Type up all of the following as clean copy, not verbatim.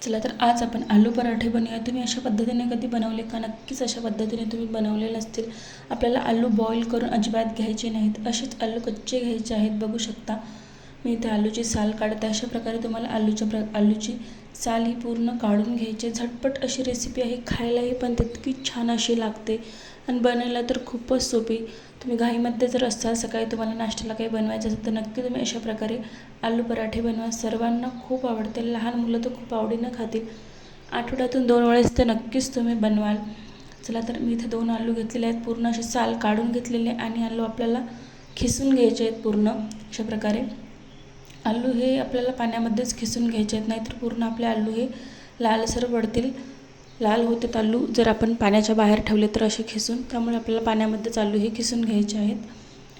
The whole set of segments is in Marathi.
चला तर आज आपण आलू पराठे बनवूया. तुम्ही अशा पद्धतीने कधी बनवले का? नक्कीच अशा पद्धतीने तुम्ही बनवले नसतील. आपल्याला आलू बॉईल करून अजिबात घ्यायचे नाहीत. असेच आलू कच्चे घ्यायचे आहेत. बघू शकता मी इथे आलूची साल काढते. अशा प्रकारे तुम्हाला आलूची साल ही पूर्ण काढून घ्यायची. झटपट अशी रेसिपी आहे. खायलाही पण तितकी छान अशी लागते आणि बनायला तर खूपच सोपी. तुम्ही घाईमध्ये जर असाल, सकाळी तुम्हाला नाश्त्याला काही बनवायचं असेल तर नक्की तुम्ही अशा प्रकारे आलू पराठे बनवा. सर्वांना खूप आवडते. लहान मुलं तर खूप आवडीनं खातील. आठवड्यातून 2 वेळेस तर नक्कीच तुम्ही बनवाल. चला तर मी इथे 2 आलू घेतलेले आहेत. पूर्ण असे साल काढून घेतलेले आणि आलू आपल्याला खिसून घ्यायचे आहेत पूर्ण अशा प्रकारे. आलू हे आपल्याला पाण्यामध्येच खिसून घ्यायचे आहेत, नाहीतर पूर्ण आपले आलू हे लालसर पडतील. लाल होते आलू जर आपण पाण्याच्या बाहेर ठेवले तर असे खिसून. त्यामुळे आपल्याला पाण्यामध्येच आलू हे खिसून घ्यायचे आहेत.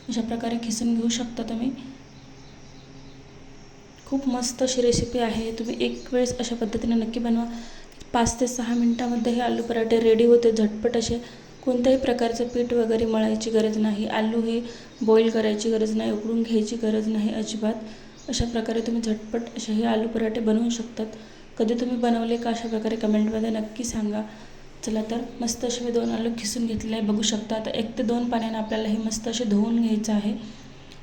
अशा प्रकारे खिसून घेऊ शकता तुम्ही. खूप मस्त अशी रेसिपी आहे. तुम्ही एक वेळेस अशा पद्धतीने नक्की बनवा. 5 ते 6 मिनिटामध्ये हे आलू पराठे रेडी होते. झटपट असे. कोणत्याही प्रकारचं पीठ वगैरे मळायची गरज नाही. आलू हे बॉईल करायची गरज नाही, उकडून घ्यायची गरज नाही अजिबात. अशा प्रकारे तुम्ही झटपट असे हे आलू पराठे बनवू शकतात. कधी तुम्ही बनवले का? अशा प्रकारे कमेंटमध्ये नक्की सांगा. चला तर मस्त असे मी 2 आलू खिसून घेतले आहे. बघू शकता. आता 1 ते 2 पाण्याने आपल्याला हे मस्त असे धुवून घ्यायचं आहे.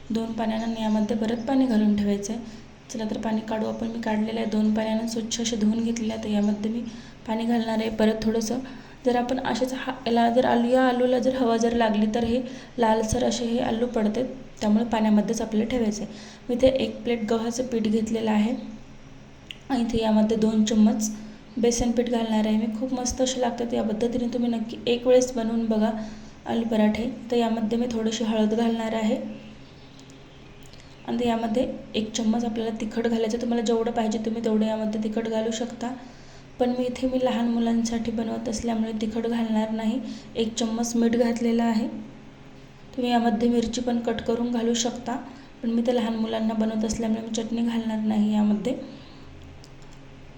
2 पाण्यानं यामध्ये परत पाणी घालून ठेवायचं आहे. चला तर पाणी काढू आपण. मी काढलेलं आहे 2 पाण्यानं स्वच्छ असे धुवून घेतलेलं आहे. तर यामध्ये मी पाणी घालणार आहे. परत थोडंसं जर आपण असेच याला जर आलूला जर हवा जर लागली तर हे लालसर असे हे आलू पडतात. त्यामुळे पाण्यामध्येच आपल्याला ठेवायचं आहे. मी इथे 1 प्लेट गव्हाचं पीठ घेतलेलं आहे आणि इथे यामध्ये 2 चम्मच बेसन पीठ घालणार आहे मी. खूप मस्त असे लागतात. या पद्धतीने तुम्ही नक्की एक वेळेस बनवून बघा आलू पराठे. तर यामध्ये मी थोडीशी हळद घालणार आहे आणि यामध्ये 1 चम्मच आपल्याला तिखट घालायचं. तुम्हाला जेवढं पाहिजे तुम्ही तेवढं यामध्ये तिखट घालू शकता. पण मी लहान मुलांसाठी बनवत असल्यामुळे तिखट घालणार नाही. 1 चम्मच मीठ घातलेलं आहे. तुम्ही यामध्ये मिरची पण कट करून घालू शकता, पण मी तर लहान मुलांना बनवत असल्यामुळे मी चटणी घालणार नाही यामध्ये.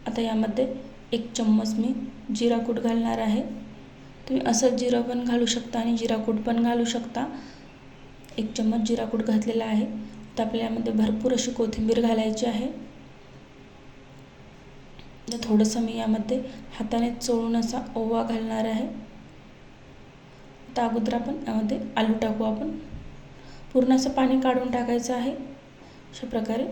आता यामध्ये 1 चम्मच मी जिरा कूट घालणार आहे. तुम्ही असं जिरं पण घालू शकता आणि जिरा कूट पण घालू शकता. 1 चम्मच जिरा कूट घातलेला आहे. तर आपल्याला यामध्ये भरपूर अशी कोथिंबीर घालायची आहे. तर थोडंसं मी यामध्ये हाताने चोळून असा ओवा घालणार आहे. आता अगोदर आपण यामध्ये आलू टाकू. आपण पूर्ण असं पाणी काढून टाकायचं आहे. अशा प्रकारे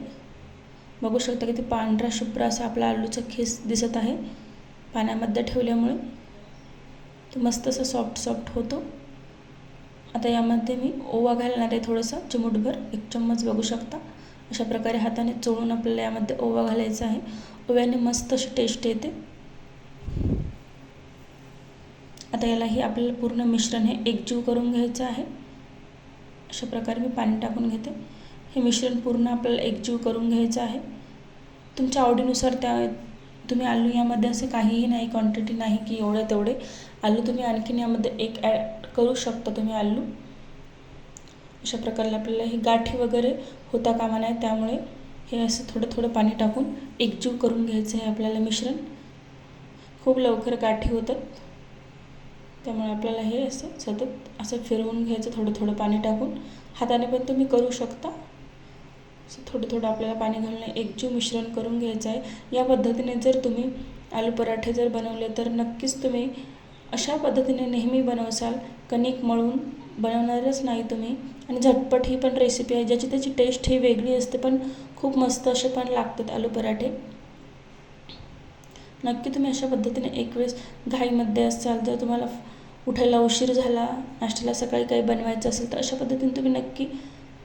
बघू शकता की ते पांढरा शुभ्र असा आपला आलूचा खिस दिसत आहे. पाण्यामध्ये ठेवल्यामुळे तो मस्त असा सॉफ्ट होतो. आता यामध्ये मी ओवा घालणार आहे थोडंसं चिमूटभर, 1 चम्मच बघू शकता. अशा प्रकारे हाताने चोळून आपल्याला यामध्ये ओवा घालायचा आहे. ओव्याने मस्त अशी टेस्ट येते. आता यालाही आपल्याला पूर्ण मिश्रण हे एकजीव करून घ्यायचं आहे. अशा प्रकारे मी पाणी टाकून घेते. हे मिश्रण पूर्ण आपल्याला एकजीव करून घ्यायचं आहे. तुमच्या आवडीनुसार तुम्ही आलू यामध्ये असं काहीही नाही, क्वांटिटी नाही की एवढे तेवढे आलू तुम्ही आणखीन यामध्ये 1 ॲड करू शकता तुम्ही आलू. अशा प्रकारे आपल्याला ही गाठी वगैरे होता कामा नये, त्यामुळे हे असं थोडं पाणी टाकून एकजीव करून घ्यायचं आहे आपल्याला मिश्रण. खूप लवकर गाठी होतात, त्यामुळे आपल्याला हे असं सतत असं फिरवून घ्यायचं थोडं पाणी टाकून. हाताने पण तुम्ही करू शकता. असं थोडं आपल्याला पाणी घालून एकजीव मिश्रण करून घ्यायचं आहे. या पद्धतीने जर तुम्ही आलू पराठे जर बनवले तर नक्कीच तुम्ही अशा पद्धतीने नेहमी बनवसाल. कणिक मळून बनवणारच नाही तुम्ही. आणि झटपट ही पण रेसिपी आहे, ज्याची त्याची टेस्ट ही वेगळी असते, पण खूप मस्त असे पण लागतात आलू पराठे. नक्की तुम्ही अशा पद्धतीने एक वेळेस घाईमध्ये असाल, जर तुम्हाला उठायला उशीर झाला, नाश्त्याला सकाळी काही बनवायचं असेल तर अशा पद्धतीने तुम्ही नक्की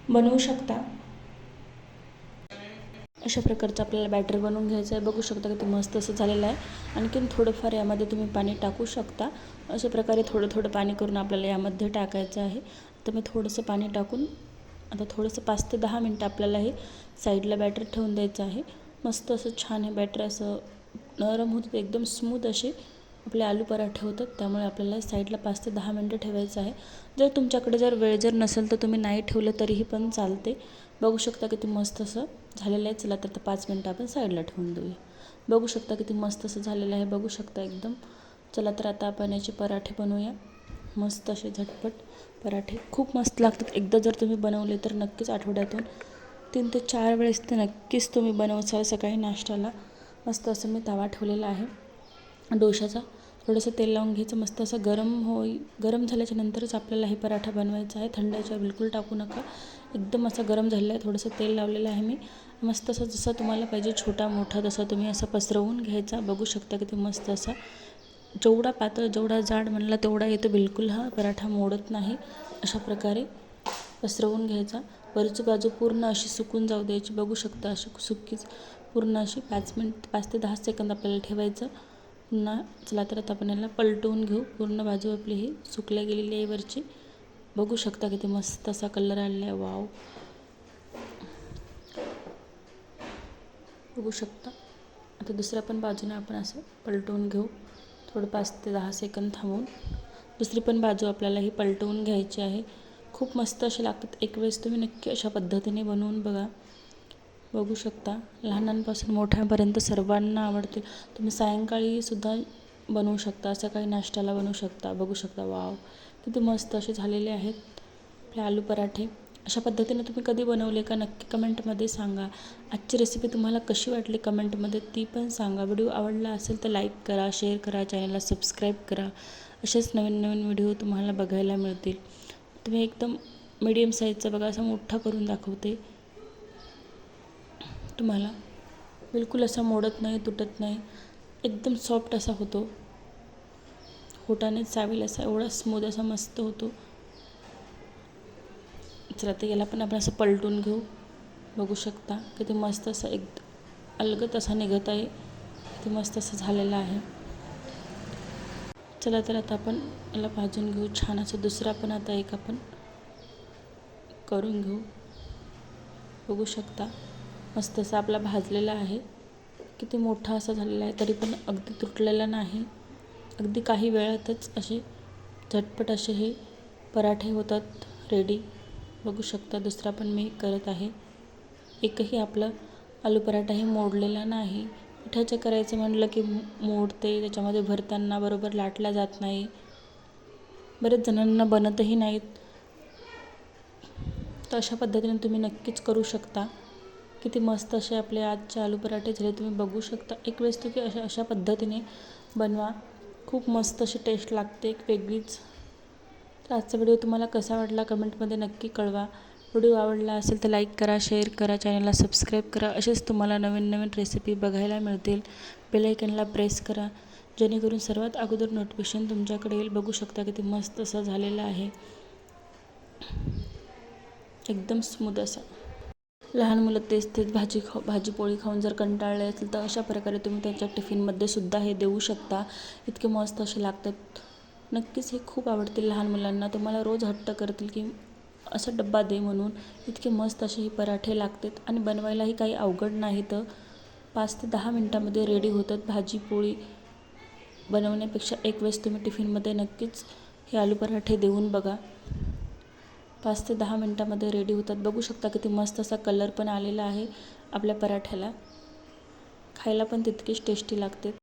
बनवू शकता. अशा प्रकारचं आपल्याला बॅटर बनवून घ्यायचं आहे. बघू शकता की ते मस्त असं झालेलं आहे. आणखीन थोडंफार यामध्ये तुम्ही पाणी टाकू शकता. अशा प्रकारे थोडं पाणी करून आपल्याला यामध्ये टाकायचं आहे. तर मी थोडंसं पाणी टाकून आता थोडंसं 5 ते 10 मिनटं आपल्याला हे साईडला बॅटर ठेवून द्यायचं आहे. मस्त असं छान हे बॅटर असं नरम होतं, एकदम स्मूथ असे आपले आलू पराठे होतात. त्यामुळे आपल्याला साईडला 5 ते 10 मिनटं ठेवायचं आहे. जर तुमच्याकडे वेळ जर नसेल तर तुम्ही नाही ठेवलं तरीही पण चालते. बघू शकता किती मस्त असं झालेलं आहे. चला तर 5 मिनटं आपण साईडला ठेवून देऊया. बघू शकता किती मस्त असं झालेलं आहे. बघू शकता एकदम. चला तर आता आपण याचे पराठे बनवूया. मस्त असे झटपट पराठे खूप मस्त लागतात. एकदा जर तुम्ही बनवले तर नक्कीच आठवड्यातून 3 ते 4 वेळेस तर नक्कीच तुम्ही बनवसाल सकाळी नाश्त्याला. मस्त असं मी तवा ठेवलेला आहे डोशाचा. थोडंसं तेल लावून घ्यायचं, मस्त असं गरम झाल्याच्या नंतरच आपल्याला हे पराठा बनवायचा आहे. थंड याच्यावर बिलकुल टाकू नका. एकदम असं गरम झालेलं आहे. थोडंसं तेल लावलेलं आहे मी. मस्त असं जसं तुम्हाला पाहिजे छोटा मोठा तसं तुम्ही असं पसरवून घ्यायचा. बघू शकता किती मस्त असा, जेवढा पातळ जेवढा जाड म्हणला तेवढा येतो. बिलकुल हा पराठा मोडत नाही. अशा प्रकारे पसरवून घ्यायचा. वरची बाजू पूर्ण अशी सुकून जाऊ द्यायची. बघू शकता अशी सुकीच पूर्ण अशी 5 ते 10 सेकंद आपल्याला ठेवायचं. पुन्हा चला तर आता आपण याला पलटवून घेऊ. पूर्ण बाजू आपली ही सुकल्या गेलेली आहे वरची. बघू शकता किती मस्त असा कलर आलेला आहे. वाव, बघू शकता. आता दुसऱ्या पण बाजूने आपण असं पलटवून घेऊ. थोडं 5 ते 10 सेकंद थांबून दुसरी पण बाजू आपल्याला ही पलटवून घ्यायची आहे. खूप मस्त असे लागतात. एक वेळेस तुम्ही नक्की अशा पद्धतीने बनवून बघा. बघू शकता लहानांपासून मोठ्यांपर्यंत सर्वांना आवडतील. तुम्ही सायंकाळी सुद्धा बनवू शकता, सकाळी नाश्त्याला बनवू शकता. बघू शकता वाव, किती मस्त असे झालेले आहेत आपले आलू पराठे. अशा पद्धतीने तुम्ही कधी बनवले का नक्की कमेंटमध्ये सांगा. आजची रेसिपी तुम्हाला कशी वाटली कमेंटमध्ये ती पण सांगा. व्हिडिओ आवडला असेल तर लाईक करा, शेअर करा, चॅनलला सबस्क्राईब करा. असेच नवीन नवीन व्हिडिओ तुम्हाला बघायला मिळतील. तुम्ही एकदम मीडियम साईजचा बघा, असा मोठा करून दाखवते तुम्हाला. बिलकुल असा मोडत नाही, तुटत नाही, एकदम सॉफ्ट असा होतो. होटाने चावेल असा एवढा स्मूथ असा मस्त होतो. चला तर याला पण आपण असं पलटून घेऊ. बघू शकता किती मस्त असं एक अलगद असा निघत आहे. किती मस्त असं झालेलं आहे. चला तर आता आपण याला भाजून घेऊ छान असं. दुसरा पण आता एक आपण करून घेऊ. बघू शकता मस्त असा आपला भाजलेला आहे. किती मोठा असा झालेला आहे, तरी पण अगदी तुटलेला नाही. अगदी काही वेळातच असे झटपट असे हे पराठे होतात रेडी. बघू शकता दुसरा पण मी करत आहे. एकही आपलं आलू पराठा हे मोडलेला नाही. पिठाचं करायचं म्हटलं की मोडते, त्याच्यामध्ये भरताना बरोबर लाटला जात नाही. बरेच जणांना बनतही नाहीत. तर अशा पद्धतीने तुम्ही नक्कीच करू शकता. किती मस्त असे आपले आजचे आलू पराठे झाले, तुम्ही बघू शकता. एक वेळेस तुम्ही अशा पद्धतीने बनवा. खूप मस्त अशी टेस्ट लागते, एक वेगळीच. तर आजचा व्हिडिओ तुम्हाला कसा वाटला कमेंटमध्ये नक्की कळवा. व्हिडिओ आवडला असेल तर लाईक करा, शेअर करा, चॅनलला सबस्क्राईब करा. असेच तुम्हाला नवीन नवीन रेसिपी बघायला मिळतील. बेल आयकॉनला प्रेस करा, जेणेकरून सर्वात अगोदर नोटिफिकेशन तुमच्याकडे येईल. बघू शकता किती मस्त असं झालेलं आहे, एकदम स्मूथ असा. लहान मुलं तेच भाजी पोळी खाऊन जर कंटाळले असेल तर अशा प्रकारे तुम्ही त्यांच्या टिफिनमध्ये सुद्धा हे देऊ शकता. इतके मस्त असे लागतात. नक्कीच हे खूप आवडतील लहान मुलांना. तुम्हाला रोज हट्ट करतील की असा डब्बा दे म्हणून. इतके मस्त असे हे पराठे लागतात आणि बनवायलाही काही अवघड नाही. तर 5 ते 10 मिनटामध्ये रेडी होतात. भाजी पोळी बनवण्यापेक्षा एक वेळेस तुम्ही टिफिनमध्ये नक्कीच हे आलू पराठे देऊन बघा. 5 ते 10 मिनटामध्ये रेडी होतात. बघू शकता किती मस्त असा कलर पण आलेला आहे आपल्या पराठ्याला. खायला पण तितकेच टेस्टी लागते.